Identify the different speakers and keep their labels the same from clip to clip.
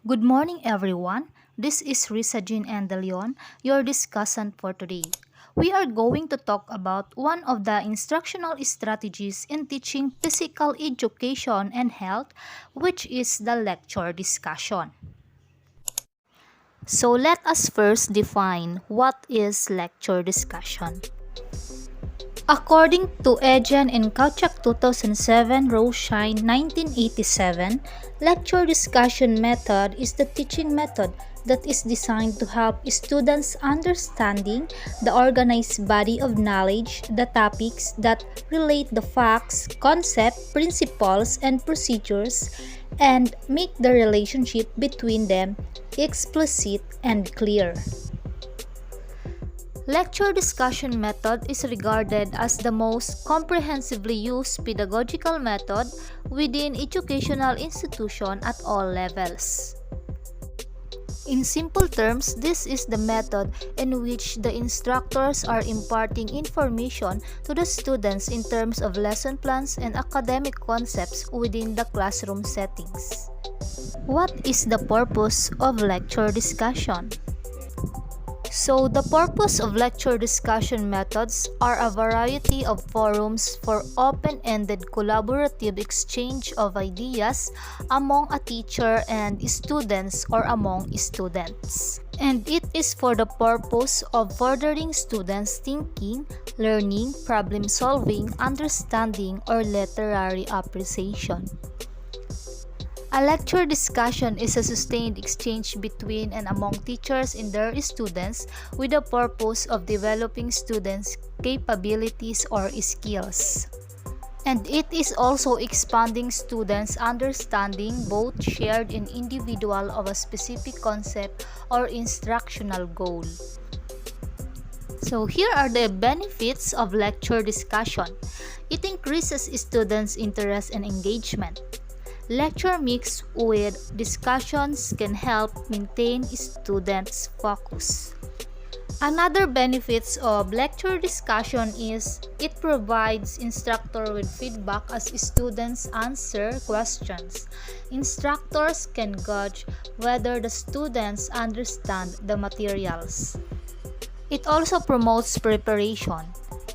Speaker 1: Good morning, everyone. This is Rizza and De Leon, your discussant for today. We are going to talk about one of the instructional strategies in teaching physical education and health, which is the lecture discussion. So let us first define what is lecture discussion. According to Ejan and Kauchak 2007, Roshine 1987, lecture discussion method is the teaching method that is designed to help students understanding the organized body of knowledge, the topics that relate the facts, concept, principles, and procedures, and make the relationship between them explicit and clear. Lecture discussion method is regarded as the most comprehensively used pedagogical method within educational institution at all levels. In simple terms, this is the method in which the instructors are imparting information to the students in terms of lesson plans and academic concepts within the classroom settings. What is the purpose of lecture discussion? So, the purpose of lecture discussion methods are a variety of forums for open-ended collaborative exchange of ideas among a teacher and students or among students. And it is for the purpose of furthering students' thinking, learning, problem solving, understanding, or literary appreciation. A lecture discussion is a sustained exchange between and among teachers and their students with the purpose of developing students' capabilities or skills. And it is also expanding students' understanding, both shared and individual, of a specific concept or instructional goal. So here are the benefits of lecture discussion. It increases students' interest and engagement. Lecture mixed with discussions can help maintain students' focus. Another benefits of lecture discussion is it provides instructor with feedback as students answer questions. Instructors can gauge whether the students understand the materials. It also promotes preparation.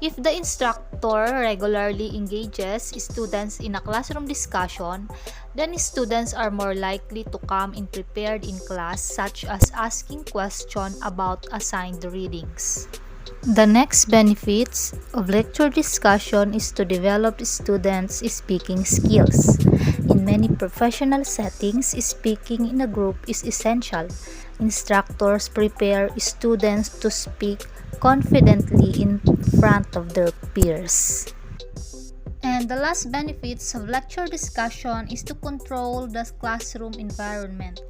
Speaker 1: If the instructor regularly engages students in a classroom discussion, then students are more likely to come in prepared in class, such as asking questions about assigned readings. The next benefits of lecture discussion is to develop students' speaking skills. In many professional settings, speaking in a group is essential. Instructors prepare students to speak confidently in front of their peers. And the last benefits of lecture discussion is to control the classroom environment.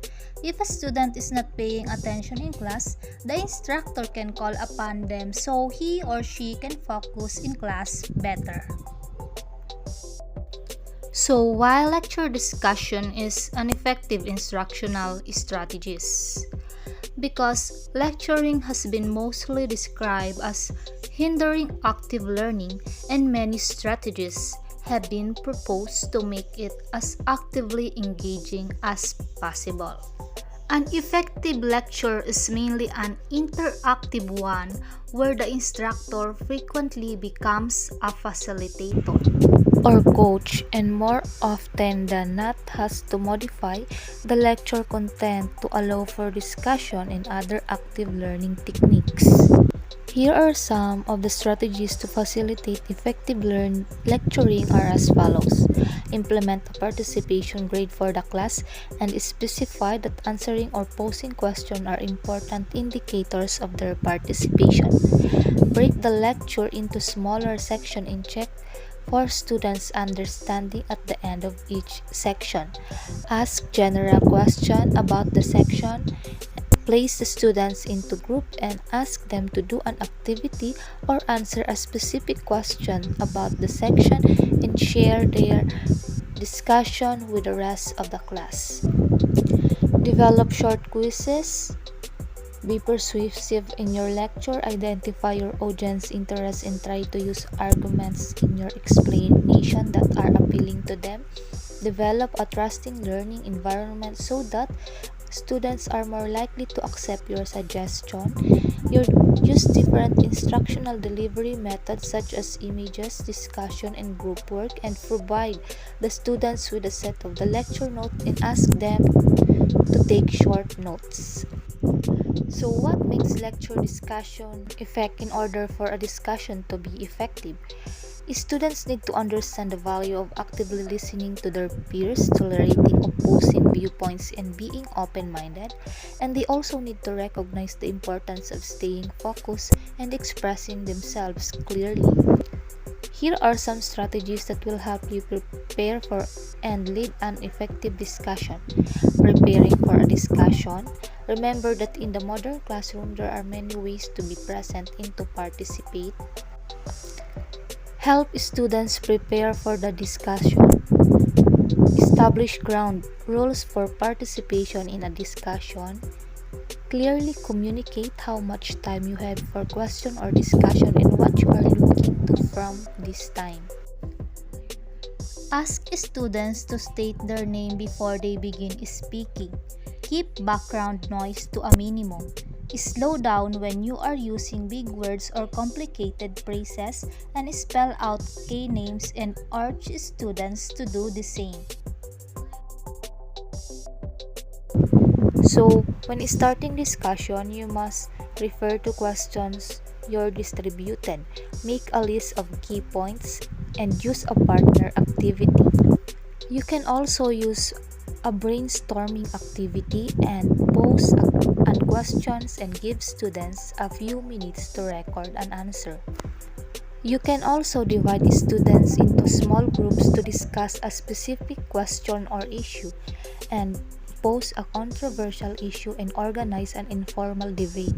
Speaker 1: If a student is not paying attention in class, the instructor can call upon them so he or she can focus in class better. So, while lecture discussion is an effective instructional strategist, because lecturing has been mostly described as hindering active learning, and many strategies have been proposed to make it as actively engaging as possible. An effective lecture is mainly an interactive one where the instructor frequently becomes a facilitator or coach, and more often than not has to modify the lecture content to allow for discussion and other active learning techniques. Here are some of the strategies to facilitate effective lecturing are as follows. Implement a participation grade for the class and specify that answering or posing questions are important indicators of their participation. Break the lecture into smaller sections and check for students' understanding at the end of each section. Ask general questions about the section. Place the students into groups and ask them to do an activity or answer a specific question about the section and share their discussion with the rest of the class. Develop short quizzes. Be persuasive in your lecture. Identify your audience interests and try to use arguments in your explanation that are appealing to them. Develop a trusting learning environment so that Students are more likely to accept your suggestion. You use different instructional delivery methods such as images, discussion, and group work, and provide the students with a set of the lecture notes and ask them to take short notes. So what makes lecture discussion effect in order for a discussion to be effective? Students need to understand the value of actively listening to their peers, tolerating opposing viewpoints, and being open minded. And they also need to recognize the importance of staying focused and expressing themselves clearly. Here are some strategies that will help you prepare for and lead an effective discussion. Preparing for a discussion. Remember that in the modern classroom, there are many ways to be present and to participate. Help students prepare for the discussion. Establish ground rules for participation in a discussion. Clearly communicate how much time you have for question or discussion and what you are looking to from this time. Ask students to state their name before they begin speaking. Keep background noise to a minimum. Slow down when you are using big words or complicated phrases and spell out key names and urge students to do the same. So, when starting discussion, you must refer to questions you're distributed. Make a list of key points and use a partner activity. You can also use a brainstorming activity and pose and questions and give students a few minutes to record an answer. You can also divide students into small groups to discuss a specific question or issue and pose a controversial issue and organize an informal debate.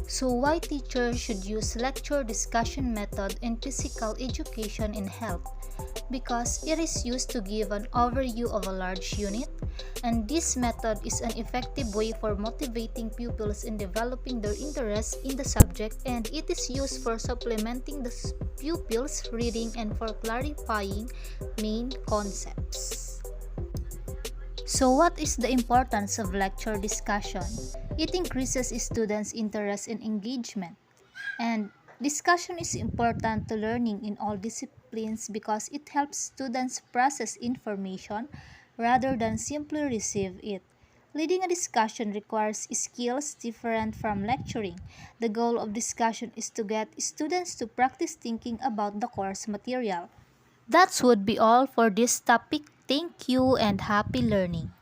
Speaker 1: So why teachers should use lecture discussion method in physical education and health? Because it is used to give an overview of a large unit, and this method is an effective way for motivating pupils in developing their interest in the subject, and it is used for supplementing the pupils' reading and for clarifying main concepts. So what is the importance of lecture discussion? It increases students' interest and engagement. And discussion is important to learning in all disciplines because it helps students process information rather than simply receive it. Leading a discussion requires skills different from lecturing. The goal of discussion is to get students to practice thinking about the course material. That would be all for this topic. Thank you and happy learning.